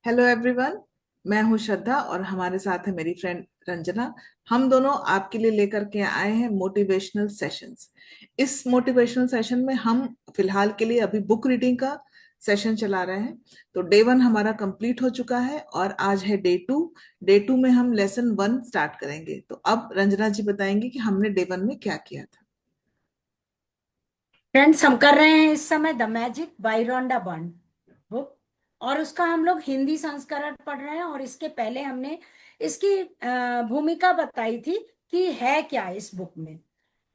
Hello everyone. मैं हूं श्रद्धा और हमारे साथ है मेरी फ्रेंड रंजना। हम दोनों आपके लिए लेकर के आए हैं मोटिवेशनल सेशंस। इस मोटिवेशनल सेशन में हम फिलहाल के लिए अभी बुक रीडिंग का सेशन चला रहे हैं। तो डे वन हमारा कंप्लीट हो चुका है और आज है डे टू। डे टू में हम लेसन वन स्टार्ट करेंगे। तो अब रंजना जी बताएंगे कि हमने डे वन में क्या किया था। फ्रेंड्स, हम कर रहे हैं इस समय the magic by Rhonda Byrne book. और उसका हम लोग हिंदी संस्करण पढ़ रहे हैं। और इसके पहले हमने इसकी भूमिका बताई थी कि है क्या इस बुक में।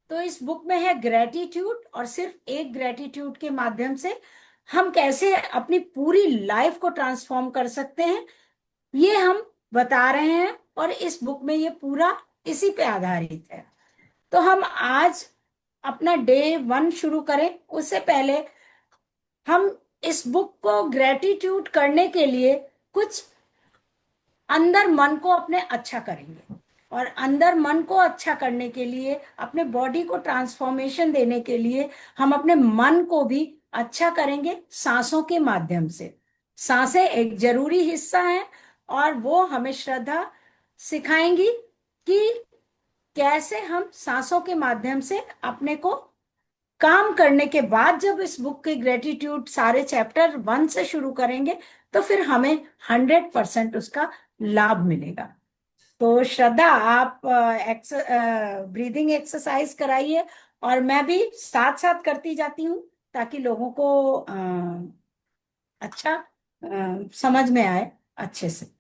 तो इस बुक में है ग्रेटिट्यूड, और सिर्फ एक ग्रेटिट्यूड के माध्यम से हम कैसे अपनी पूरी लाइफ को ट्रांसफॉर्म कर सकते हैं, ये हम बता रहे हैं। और इस बुक में ये पूरा इसी पे आधारित है। तो हम आज अपना डे वन शुरू करें उससे पहले हम इस बुक को ग्रेटिट्यूड करने के लिए कुछ अंदर मन को अपने अच्छा करेंगे। और अंदर मन को अच्छा करने के लिए, अपने बॉडी को ट्रांसफॉर्मेशन देने के लिए, हम अपने मन को भी अच्छा करेंगे सांसों के माध्यम से। सांसें एक जरूरी हिस्सा है, और वो हमें श्रद्धा सिखाएंगी कि कैसे हम सांसों के माध्यम से अपने को काम करने के बाद, जब इस बुक के ग्रेटिट्यूड सारे चैप्टर वन से शुरू करेंगे, तो फिर हमें 100% उसका लाभ मिलेगा। तो श्रद्धा, आप ब्रीदिंग एक्सरसाइज कराइए, और मैं भी साथ साथ करती जाती हूँ, ताकि लोगों को अच्छा समझ में आए अच्छे से।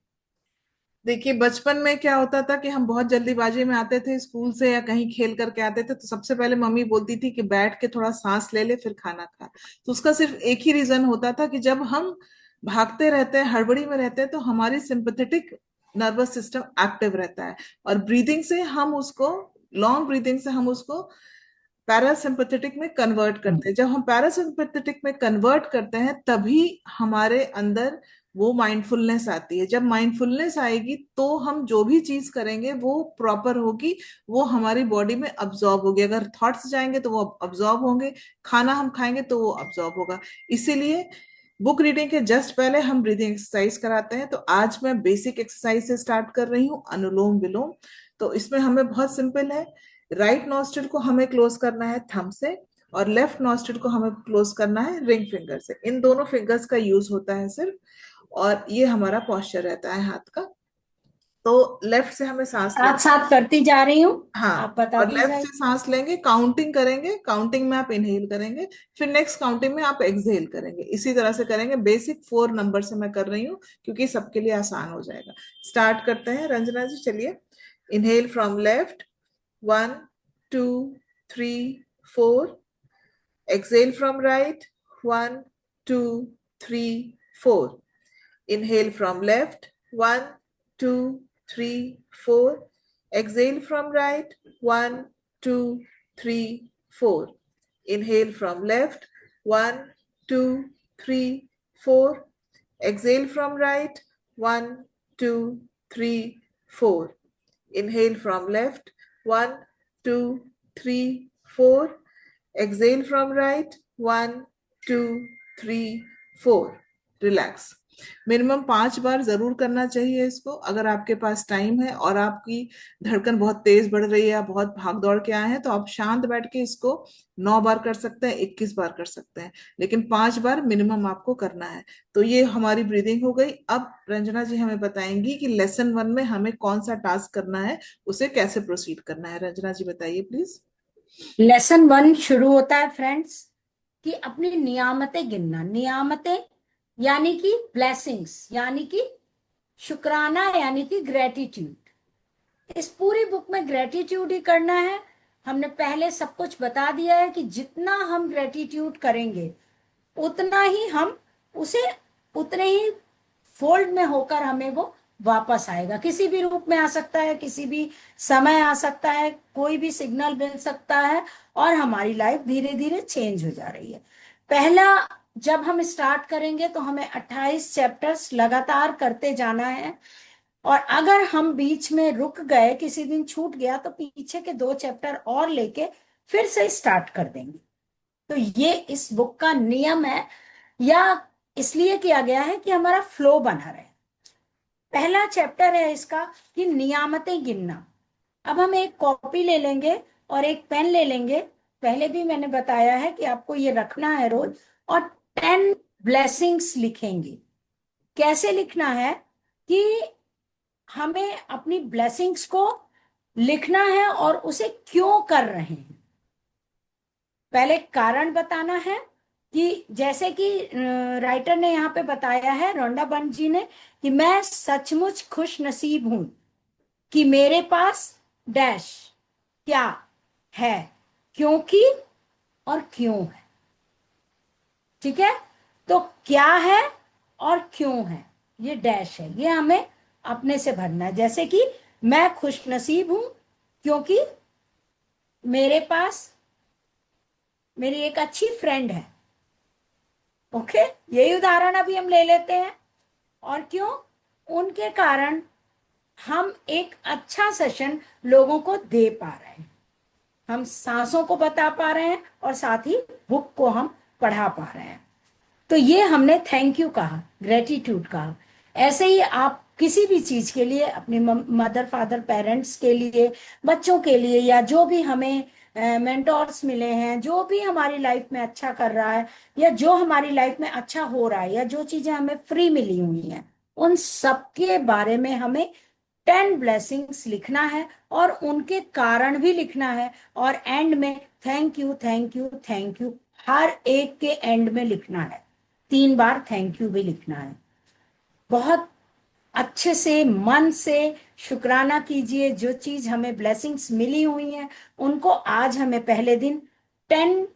देखिए, बचपन में क्या होता था कि हम बहुत जल्दीबाजी में आते थे स्कूल से या कहीं खेल करके आते थे, तो सबसे पहले मम्मी बोलती थी कि बैठ के थोड़ा सांस ले ले फिर खाना खा। तो उसका सिर्फ एक ही रीजन होता था कि जब हम भागते रहते हैं, हड़बड़ी में रहते हैं, तो हमारी सिंपैथेटिक नर्वस सिस्टम एक्टिव रहता है। और ब्रीदिंग से हम उसको, लॉन्ग ब्रीदिंग से हम उसको पैरासिम्पथेटिक में कन्वर्ट करते हैं। जब हम पैरासिम्पथेटिक में कन्वर्ट करते हैं तभी हमारे अंदर वो माइंडफुलनेस आती है। जब माइंडफुलनेस आएगी तो हम जो भी चीज करेंगे वो प्रॉपर होगी, वो हमारी बॉडी में अब्जॉर्ब होगी। अगर थॉट्स जाएंगे तो वो अब्जॉर्ब होंगे, खाना हम खाएंगे तो वो अब्जॉर्ब होगा। इसीलिए बुक रीडिंग के जस्ट पहले हम ब्रीदिंग एक्सरसाइज कराते हैं। तो आज मैं बेसिक एक्सरसाइज से स्टार्ट कर रही हूँ, अनुलोम विलोम। तो इसमें हमें बहुत सिंपल है। राइट नॉस्ट्रिल को हमें क्लोज करना है थंब से, और लेफ्ट नॉस्ट्रिल को हमें क्लोज करना है रिंग फिंगर से। इन दोनों फिंगर्स का यूज होता है सिर्फ। और ये हमारा पोस्चर रहता है हाथ का। तो लेफ्ट से हमें सांस साथ लेना। साथ करती जा रही हूँ, हाँ, आप और बताती लेफ्ट से जाइए। सांस लेंगे, काउंटिंग करेंगे, काउंटिंग में आप इनहेल करेंगे, फिर नेक्स्ट काउंटिंग में आप एक्सहेल करेंगे। इसी तरह से करेंगे। बेसिक 4 नंबर से मैं कर रही हूँ क्योंकि सबके लिए आसान हो जाएगा। स्टार्ट करते हैं रंजना जी, चलिए। Inhale from left, 1 2 3 4। Exhale from right. 1 2 3 4. Inhale from left. 1 2 3 4. Exhale from right. 1 2 3 4. Inhale from left. 1 2 3 4. Exhale from right. 1 2 3 4. Inhale from left. 1 2 3 4. Exhale from right. 1 2 3 4. Relax. Minimum 5 बार जरूर करना चाहिए इसको। अगर आपके पास टाइम है और आपकी धड़कन बहुत तेज बढ़ रही है या बहुत भाग दौड़ के आए हैं, तो आप शांत बैठ के इसको 9 बार कर सकते हैं, 21 बार कर सकते हैं, लेकिन 5 बार मिनिमम आपको करना है। तो ये हमारी ब्रीदिंग हो गई। अब रंजना जी हमें बताएंगी कि लेसन वन में हमें कौन सा टास्क करना है, उसे कैसे प्रोसीड करना है। रंजना जी बताइए प्लीज। लेसन वन शुरू होता है फ्रेंड्स कि अपनी नियामतें गिनना। नियामतें यानी कि ब्लेसिंग्स, यानी कि शुक्राना, यानी कि ग्रेटिट्यूड। इस पूरी बुक में ग्रेटिट्यूड ही करना है। हमने पहले सब कुछ बता दिया है कि जितना हम ग्रेटिट्यूड करेंगे, उतना ही हम उसे, उतने ही फोल्ड में होकर हमें वो वापस आएगा। किसी भी रूप में आ सकता है, किसी भी समय आ सकता है, कोई भी सिग्नल मिल सकता है, और हमारी लाइफ धीरे धीरे चेंज हो जा रही है। पहला, जब हम स्टार्ट करेंगे तो हमें 28 चैप्टर्स लगातार करते जाना है। और अगर हम बीच में रुक गए, किसी दिन छूट गया, तो पीछे के 2 चैप्टर और लेके फिर से स्टार्ट कर देंगे। तो ये इस बुक का नियम है, या इसलिए किया गया है कि हमारा फ्लो बना रहे। पहला चैप्टर है इसका कि नियामतें गिनना। अब हम एक कॉपी ले लेंगे और एक पेन ले लेंगे। पहले भी मैंने बताया है कि आपको ये रखना है रोज, और 10 ब्लेसिंग्स लिखेंगे। कैसे लिखना है कि हमें अपनी ब्लेसिंग्स को लिखना है और उसे क्यों कर रहे हैं। पहले कारण बताना है कि जैसे कि राइटर ने यहाँ पे बताया है, रोंडा बंट जी ने, कि मैं सचमुच खुश नसीब हूं कि मेरे पास डैश क्या है, क्योंकि और क्यों है। ठीक है, तो क्या है और क्यों है, ये डैश है, ये हमें अपने से भरना है। जैसे कि मैं खुश नसीब हूं क्योंकि मेरे पास मेरी एक अच्छी फ्रेंड है। ओके, यही उदाहरण अभी हम ले लेते हैं। और क्यों? उनके कारण हम एक अच्छा सेशन लोगों को दे पा रहे हैं, हम सांसों को बता पा रहे हैं और साथ ही बुक को हम पढ़ा पा रहे हैं। तो ये हमने थैंक यू कहा, ग्रेटिट्यूड कहा। ऐसे ही आप किसी भी चीज के लिए, अपने मदर फादर पेरेंट्स के लिए, बच्चों के लिए, या जो भी हमें मेंटोर्स मिले हैं, जो भी हमारी लाइफ में अच्छा कर रहा है, या जो हमारी लाइफ में अच्छा हो रहा है, या जो चीजें हमें फ्री मिली हुई हैं, उन सब के बारे में हमें 10 ब्लेसिंग्स लिखना है और उनके कारण भी लिखना है। और एंड में thank you thank you thank you, हर एक के एंड में लिखना है। 3 बार थैंक यू भी लिखना है। बहुत अच्छे से मन से शुक्राना कीजिए। जो चीज हमें ब्लेसिंग्स मिली हुई हैं उनको आज हमें पहले दिन 10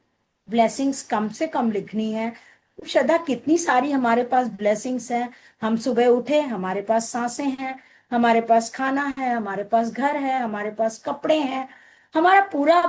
ब्लेसिंग्स कम से कम लिखनी है। श्रद्धा, कितनी सारी हमारे पास ब्लेसिंग्स हैं। हम सुबह उठे, हमारे पास सांसें हैं, हमारे पास खाना है, हमारे पास घर है, हमारे पास कपड़े हैं, हमारा पूरा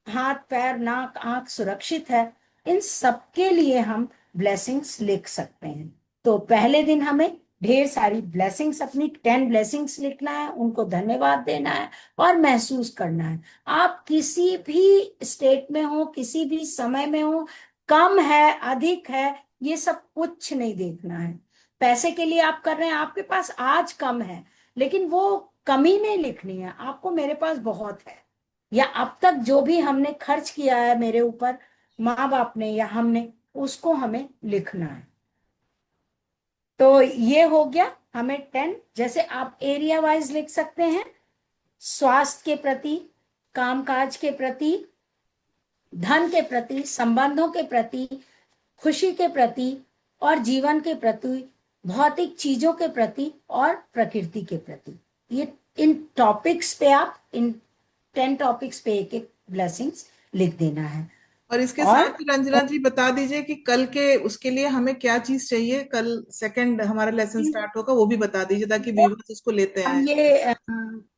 हाथ पैर नाक आंख सुरक्षित है। इन सब के लिए हम ब्लेसिंग्स लिख सकते हैं। तो पहले दिन हमें ढेर सारी ब्लेसिंग्स, अपनी 10 ब्लेसिंग्स लिखना है, उनको धन्यवाद देना है और महसूस करना है। आप किसी भी स्टेट में हो, किसी भी समय में हो, कम है अधिक है, ये सब कुछ नहीं देखना है। पैसे के लिए आप कर रहे हैं, आपके पास आज कम है, लेकिन वो कमी नहीं लिखनी है, आपको मेरे पास बहुत है। या अब तक जो भी हमने खर्च किया है मेरे ऊपर, माँ बाप ने या हमने, उसको हमें लिखना है। तो ये हो गया हमें 10। जैसे आप एरिया वाइज लिख सकते हैं, स्वास्थ्य के प्रति, कामकाज के प्रति, धन के प्रति, संबंधों के प्रति, खुशी के प्रति और जीवन के प्रति, भौतिक चीजों के प्रति और प्रकृति के प्रति। ये इन टॉपिक्स पे, आप इन 10 टॉपिक्स पे एक एक ब्लेसिंग्स लिख देना है। और इसके और साथ ही रंजना जी बता दीजिए कि कल के उसके लिए हमें क्या चीज चाहिए। कल सेकंड हमारा लेसन स्टार्ट होगा, वो भी बता दीजिए ताकि व्यूवर्स उसको लेते अब आए। ये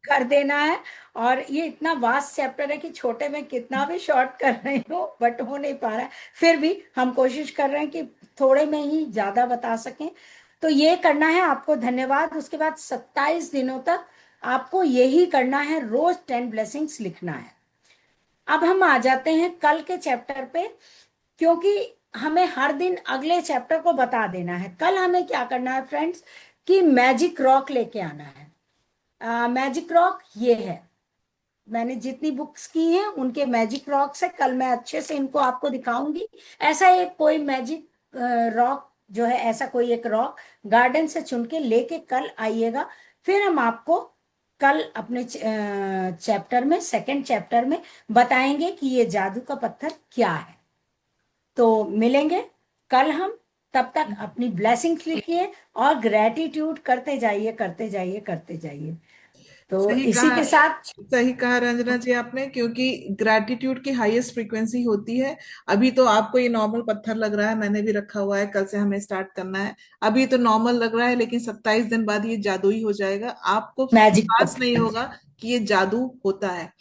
कर देना है। और ये इतना वास्ट चैप्टर है कि छोटे में कितना भी शॉर्ट कर रही हूँ बट हो नहीं पा रहा है। फिर भी हम कोशिश कर रहे हैं कि थोड़े में ही ज्यादा बता सकें। तो ये करना है आपको, धन्यवाद। उसके बाद 27 दिनों तक आपको यही करना है, रोज 10 ब्लेसिंग्स लिखना है। अब हम आ जाते हैं कल के चैप्टर पे, क्योंकि हमें हर दिन अगले चैप्टर को बता देना है। कल हमें क्या करना है फ्रेंड्स, कि मैजिक रॉक लेके आना है। मैजिक रॉक ये है, मैंने जितनी बुक्स की हैं उनके मैजिक रॉक्स है। कल मैं अच्छे से इनको आपको दिखाऊंगी। ऐसा एक कोई मैजिक रॉक जो है, ऐसा कोई एक रॉक गार्डन से चुन के लेके कल आइएगा। फिर हम आपको कल अपने चैप्टर में, सेकंड चैप्टर में बताएंगे कि ये जादू का पत्थर क्या है। तो मिलेंगे कल हम। तब तक अपनी ब्लेसिंग्स लिखिए और ग्रेटिट्यूड करते जाइए करते जाइए करते जाइए। तो सही इसी कहा, के साथ सही कहा रंजना जी आपने, क्योंकि ग्रैटिट्यूड की हाईएस्ट फ्रीक्वेंसी होती है। अभी तो आपको ये नॉर्मल पत्थर लग रहा है, मैंने भी रखा हुआ है, कल से हमें स्टार्ट करना है। अभी तो नॉर्मल लग रहा है, लेकिन 27 दिन बाद ये जादुई हो जाएगा, आपको मैजिक विश्वास नहीं पत्थर। होगा कि ये जादू होता है।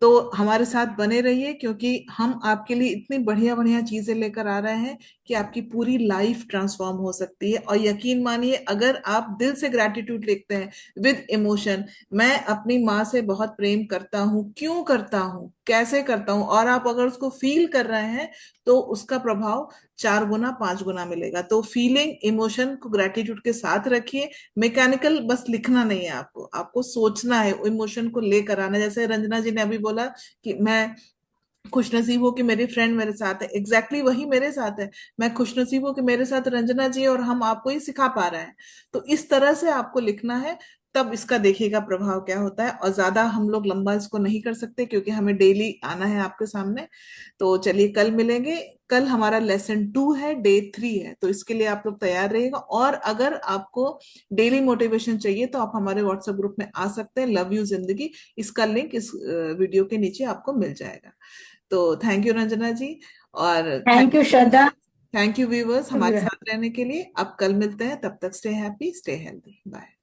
तो हमारे साथ बने रहिए, क्योंकि हम आपके लिए इतनी बढ़िया बढ़िया चीजें लेकर आ रहे हैं कि आपकी पूरी लाइफ ट्रांसफॉर्म हो सकती है। और यकीन मानिए, अगर आप दिल से ग्रैटिट्यूड लिखते हैं विद इमोशन, मैं अपनी माँ से बहुत प्रेम करता हूँ, क्यों करता हूँ, कैसे करता हूँ, और आप अगर उसको फील कर रहे हैं तो उसका प्रभाव 4 गुना 5 गुना मिलेगा। तो फीलिंग इमोशन को ग्रेटिट्यूड के साथ रखिए। मैकेनिकल बस लिखना नहीं है, आपको आपको सोचना है, इमोशन को लेकर आना। जैसे रंजना जी ने अभी बोला कि मैं खुश नसीब हूँ कि मेरी फ्रेंड मेरे साथ है, एग्जैक्टली वही मेरे साथ है। मैं खुश नसीब हूँ कि मेरे साथ रंजना जी है और हम आपको ही सिखा पा रहे हैं। तो इस तरह से आपको लिखना है, तब इसका देखिएगा प्रभाव क्या होता है। और ज्यादा हम लोग लंबा इसको नहीं कर सकते क्योंकि हमें डेली आना है आपके सामने। तो चलिए कल मिलेंगे। कल हमारा लेसन 2 है, डे 3 है, तो इसके लिए आप लोग तैयार रहिएगा। और अगर आपको डेली मोटिवेशन चाहिए तो आप हमारे व्हाट्सएप ग्रुप में आ सकते हैं, लव यू जिंदगी। इसका लिंक इस वीडियो के नीचे आपको मिल जाएगा। तो थैंक यू रंजना जी, और thank you Shraddha. Thank you viewers हमारे साथ रहने के लिए। अब कल मिलते हैं, तब तक stay happy stay healthy, bye.